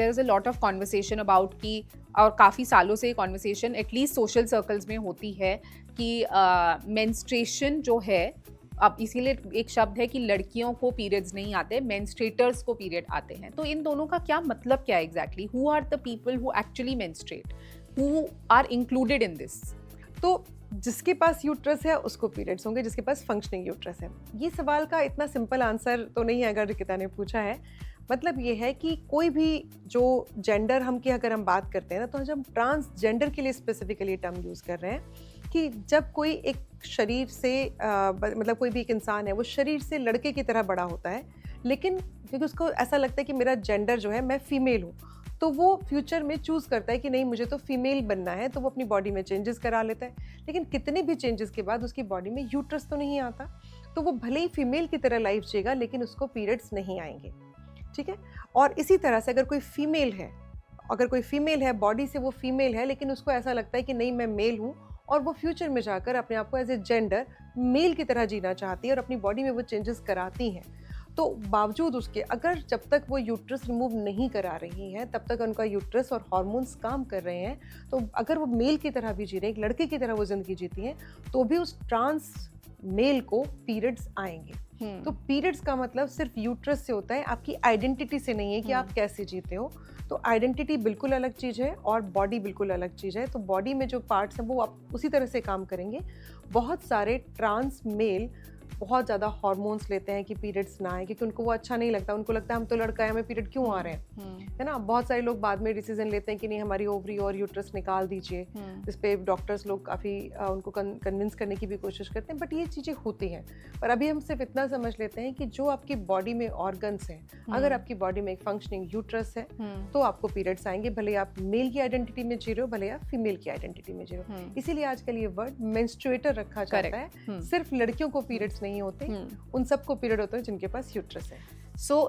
There is a lot of conversation about कि, और काफ़ी सालों से ये कॉन्वर्सेशन एटलीस्ट सोशल सर्कल्स में होती है कि मेंस्ट्रुएशन जो है, अब इसीलिए एक शब्द है कि लड़कियों को पीरियड्स नहीं आते, मेंस्ट्रुएटर्स को पीरियड आते हैं। तो इन दोनों का क्या मतलब क्या है exactly? Who are the people who actually menstruate, who are included in this? तो जिसके पास यूट्रस है उसको पीरियड्स होंगे, जिसके पास फंक्शनिंग यूट्रस है। ये सवाल का इतना सिंपल आंसर तो नहीं है अगर रिकिता ने पूछा है। मतलब ये है कि कोई भी जो जेंडर हम की अगर हम बात करते हैं ना, तो जब हम ट्रांसजेंडर के लिए स्पेसिफिकली टर्म यूज़ कर रहे हैं कि जब कोई एक शरीर से मतलब कोई भी एक इंसान है वो शरीर से लड़के की तरह बड़ा होता है, लेकिन क्योंकि उसको ऐसा लगता है कि मेरा जेंडर जो है मैं फीमेल हूँ, तो वो फ्यूचर में चूज़ करता है कि नहीं मुझे तो फीमेल बनना है, तो वो अपनी बॉडी में चेंजेस करा लेता है। लेकिन कितने भी चेंजेस के बाद उसकी बॉडी में यूट्रस तो नहीं आता, तो वो भले ही फीमेल की तरह लाइफ जिएगा लेकिन उसको पीरियड्स नहीं आएंगे। ठीक है। और इसी तरह से अगर कोई फीमेल है बॉडी से वो फीमेल है, लेकिन उसको ऐसा लगता है कि नहीं मैं मेल हूँ, और वो फ्यूचर में जाकर अपने आप को एज ए जेंडर मेल की तरह जीना चाहती है और अपनी बॉडी में वो चेंजेस कराती हैं, तो बावजूद उसके अगर जब तक वो यूट्रस रिमूव नहीं करा रही हैं तब तक उनका यूट्रस और हार्मोन्स काम कर रहे हैं, तो अगर वो मेल की तरह भी जी रहे हैं, एक लड़के की तरह वो ज़िंदगी जीती हैं, तो भी उस ट्रांस मेल को पीरियड्स आएंगे। तो पीरियड्स का मतलब सिर्फ यूट्रस से होता है, आपकी आइडेंटिटी से नहीं है कि आप कैसे जीते हो। तो आइडेंटिटी बिल्कुल अलग चीज़ है और बॉडी बिल्कुल अलग चीज़ है। तो बॉडी में जो पार्ट्स हैं वो आप उसी तरह से काम करेंगे। बहुत सारे ट्रांस मेल बहुत ज़्यादा हार्मोन्स लेते हैं कि पीरियड्स ना आए, क्योंकि उनको वो अच्छा नहीं लगता, उनको लगता है हम तो लड़का है हमें पीरियड क्यों आ रहे हैं, है ना। बहुत सारे लोग बाद में डिसीजन लेते हैं कि नहीं हमारी ओवरी और यूट्रस निकाल दीजिए, जिस पे डॉक्टर्स लोग काफ़ी उनको कन्विंस करने की भी कोशिश करते हैं, बट ये चीज़ें होती हैं। पर अभी हम सिर्फ इतना समझ लेते हैं कि जो आपकी बॉडी में ऑर्गन्स हैं, अगर आपकी बॉडी में एक फंक्शनिंग यूट्रस है तो आपको पीरियड्स आएंगे, भले आप मेल की आइडेंटिटी में जी रहे हो, भले आप फीमेल की आइडेंटिटी में जी रहे हो। इसीलिए आजकल ये वर्ड मेंस्ट्रुएटर रखा जाता है। सिर्फ लड़कियों को पीरियड्स नहीं होते, उन सबको पीरियड होता है जिनके पास यूट्रस है।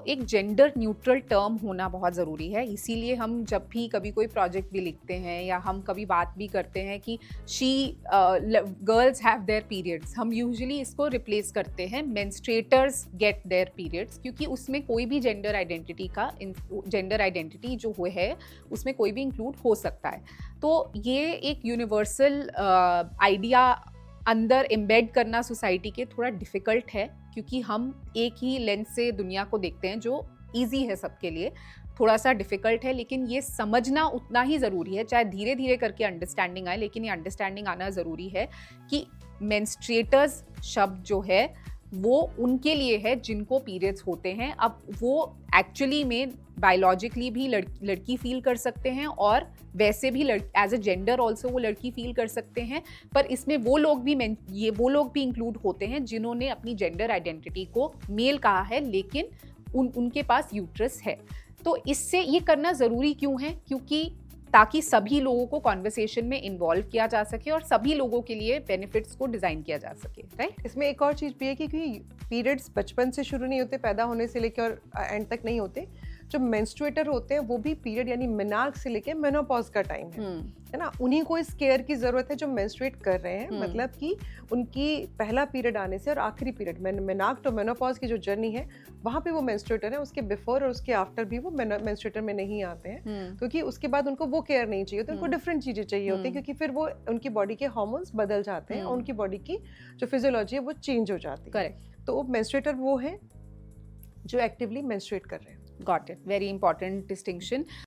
एक जेंडर न्यूट्रल टर्म होना बहुत ज़रूरी है। इसीलिए हम जब भी कभी कोई प्रोजेक्ट भी लिखते हैं या हम कभी बात भी करते हैं कि गर्ल्स हैव देयर पीरियड्स, हम यूजुअली इसको रिप्लेस करते हैं मेंस्ट्रुएटर्स गेट देयर पीरियड्स, क्योंकि उसमें कोई भी जेंडर आइडेंटिटी जो है उसमें कोई भी इंक्लूड हो सकता है। तो ये एक यूनिवर्सल आइडिया अंदर एम्बेड करना सोसाइटी के थोड़ा डिफ़िकल्ट है, क्योंकि हम एक ही लेंस से दुनिया को देखते हैं जो इजी है सबके लिए, थोड़ा सा डिफ़िकल्ट है। लेकिन ये समझना उतना ही ज़रूरी है, चाहे धीरे धीरे करके अंडरस्टैंडिंग आए, लेकिन ये अंडरस्टैंडिंग आना ज़रूरी है कि मेंस्ट्रुएटर्स शब्द जो है वो उनके लिए है जिनको पीरियड्स होते हैं। अब वो एक्चुअली में बायोलॉजिकली भी लड़की फील कर सकते हैं और वैसे भी एज अ जेंडर ऑल्सो वो लड़की फील कर सकते हैं, पर इसमें वो लोग भी इंक्लूड होते हैं जिन्होंने अपनी जेंडर आइडेंटिटी को मेल कहा है, लेकिन उनके पास यूट्रस है। तो इससे ये करना ज़रूरी क्यों है? क्योंकि ताकि सभी लोगों को कॉन्वर्सेशन में इन्वॉल्व किया जा सके और सभी लोगों के लिए बेनिफिट्स को डिज़ाइन किया जा सके, राइट? इसमें एक और चीज़ भी है कि पीरियड्स बचपन से शुरू नहीं होते, पैदा होने से लेकर और एंड तक नहीं होते। जो मेंस्ट्रुएटर होते हैं वो भी पीरियड यानी मेनार्क से लेके मेनोपॉज का टाइम है ना, उन्हीं को इस केयर की ज़रूरत है जो मेंस्ट्रुएट कर रहे हैं। मतलब कि उनकी पहला पीरियड आने से और आखिरी पीरियड मेनार्क टू मेनोपॉज की जो जर्नी है वहाँ पे वो मेंस्ट्रुएटर है, उसके बिफोर और उसके आफ्टर भी वो मेंस्ट्रुएटर में नहीं आते हैं, क्योंकि उसके बाद उनको वो केयर नहीं चाहिए होती, उनको डिफरेंट चीज़ें चाहिए होती हैं, क्योंकि फिर वो उनकी बॉडी के हार्मोन्स बदल जाते हैं और उनकी बॉडी की जो फिजियोलॉजी है वो चेंज हो जाती है। करेक्ट। तो मेंस्ट्रुएटर वो है जो एक्टिवली मेंस्ट्रुएट कर रहे हैं। Got it. Very important distinction.